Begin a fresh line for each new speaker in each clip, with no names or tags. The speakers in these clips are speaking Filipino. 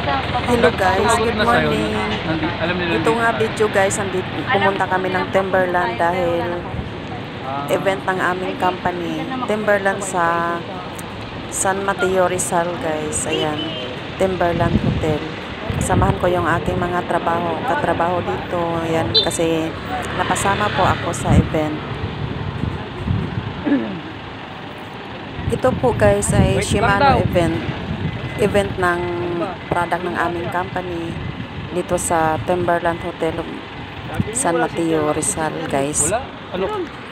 Hello guys, good morning. Ito nga video guys, pumunta kami ng Timberland dahil event ng aming company. Timberland sa San Mateo, Rizal guys. Ayan, Timberland Hotel. Kasamahan ko yung aking mga katrabaho dito. Ayan, kasi napasama po ako sa event. Ito po guys ay Shimano event ng product ng aming company dito sa Timberland Hotel San Mateo, Rizal guys.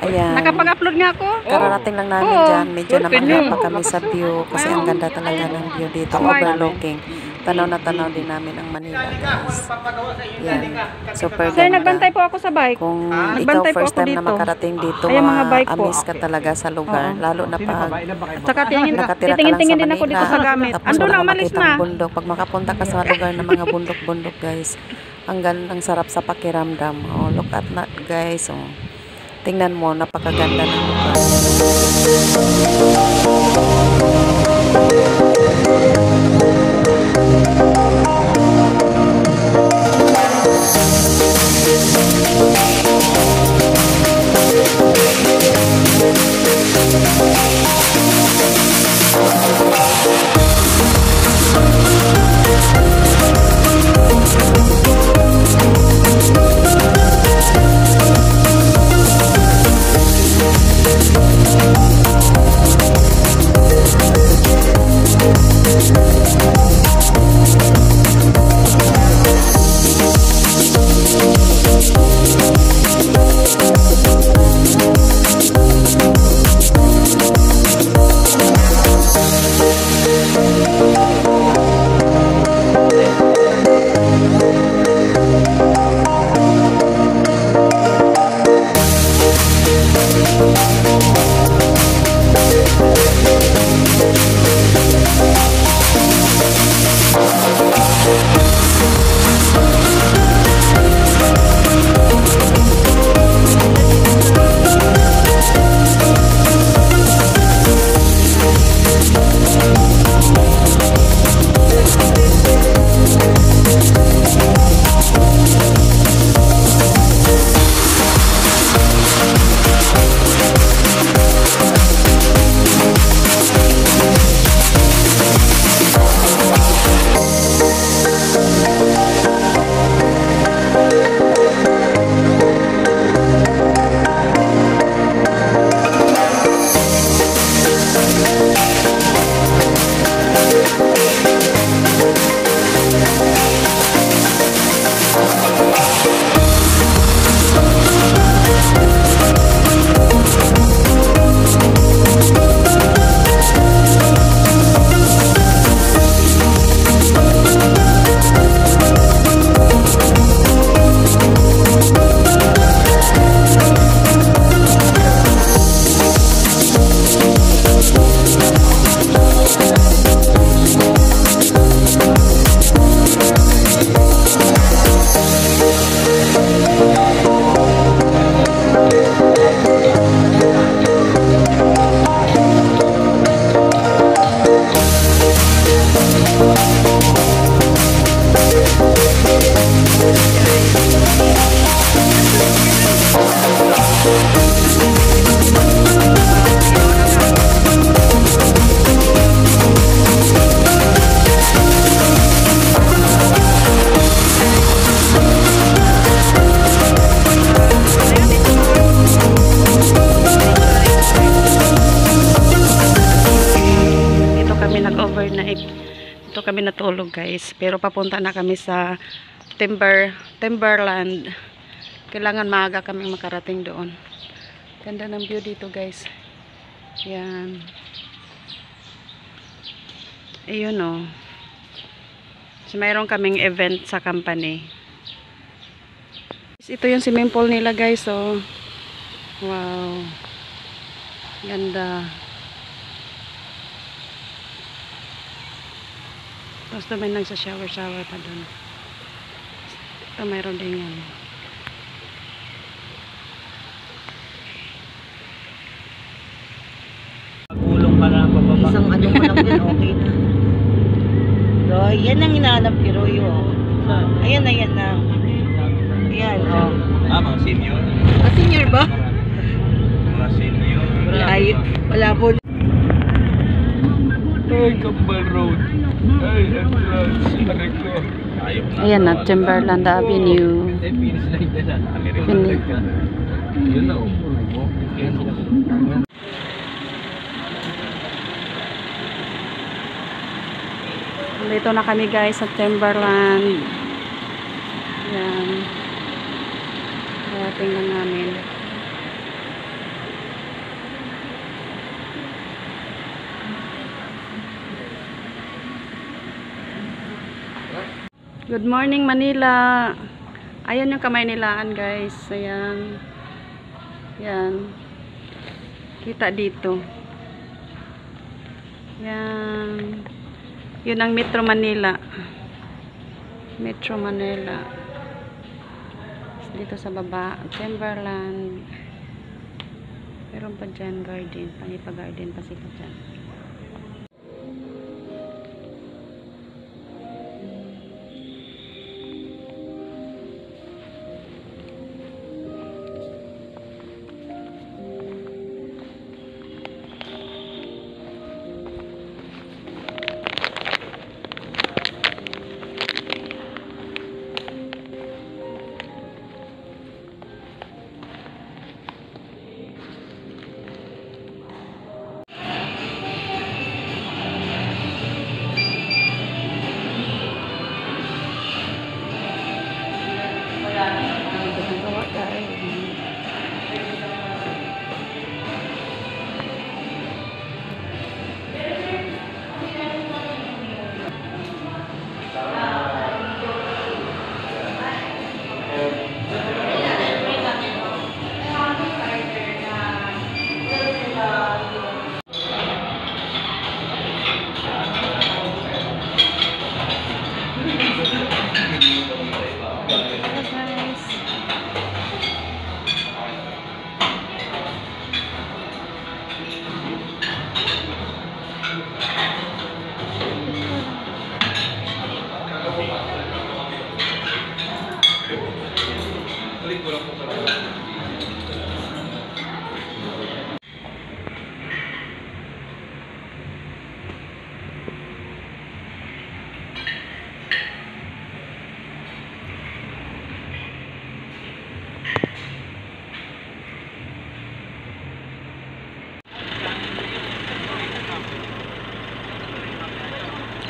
Ayan,
nakapag-upload nga ako.
kararating lang namin dyan. Medyo namangha pa kami sa view kasi ang ganda talaga ng view dito, overlooking. Tanaw na tanaw din namin ang Manila guys. Yan, super
Sir,
ganda.
nagbantay po ako sa bike.
Kung
Nagbantay
ikaw
po
first
ako
time na
dito.
makarating dito,
Ay, mga bike po.
amiss ka talaga sa lugar. Lalo na pag
Saka
nakatira ka lang
titingin-tingin
sa
din ako dito
Manila,
sa gamit.
tapos
Ando
wala
na,
kang
umalis
makitang
na.
bundok. Pag makapunta ka sa lugar ng mga bundok-bundok guys, ang sarap sa pakiramdam. Oh, look at that guys. Oh. Tingnan mo, napakaganda ng lugar.
Ito kami natulog guys, pero papunta na kami sa Timberland. Kailangan maaga kami makarating doon. Ganda ng view dito guys. Yan. Ayun o. So, mayroon kaming event sa company. Ito yung swimming pool nila guys. So, wow. Ganda. Tapos may nagsa-shower pa doon. Ito mayroon din yan.
Gulong pa lang pababa. Isang ano mo lang din, okay na. Roy, yan ang hinahanap ni Roy, oh. Ayan na, yan na. Ayan, oh.
Mga senior.
Senior ba?
Mga senior.
Wala po.
Ay, Kambal Road. Ay, entrance.
Ayan na, Timberland Avenue. Finish.
Yun na, oh.
Dito na kami guys sa Timberland. Yan. Karating lang namin. Good morning Manila. Ayan yung kamay nilaan guys. Ayan. Yan. Kita dito. Yan. Yun ang Metro Manila. Metro Manila. Dito sa baba, Timberland. Meron pa dyan garden. Pangipa-garden pa sila dyan.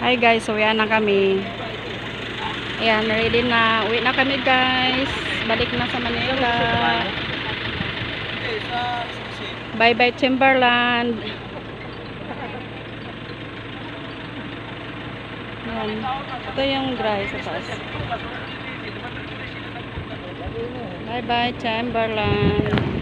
Hi guys, uwi na kami. Ayan, ready na. Uwi na kami guys. Balik na sa Manila. Bye bye Timberland. Ayan. Ito yung dry sa taas. Bye bye Timberland.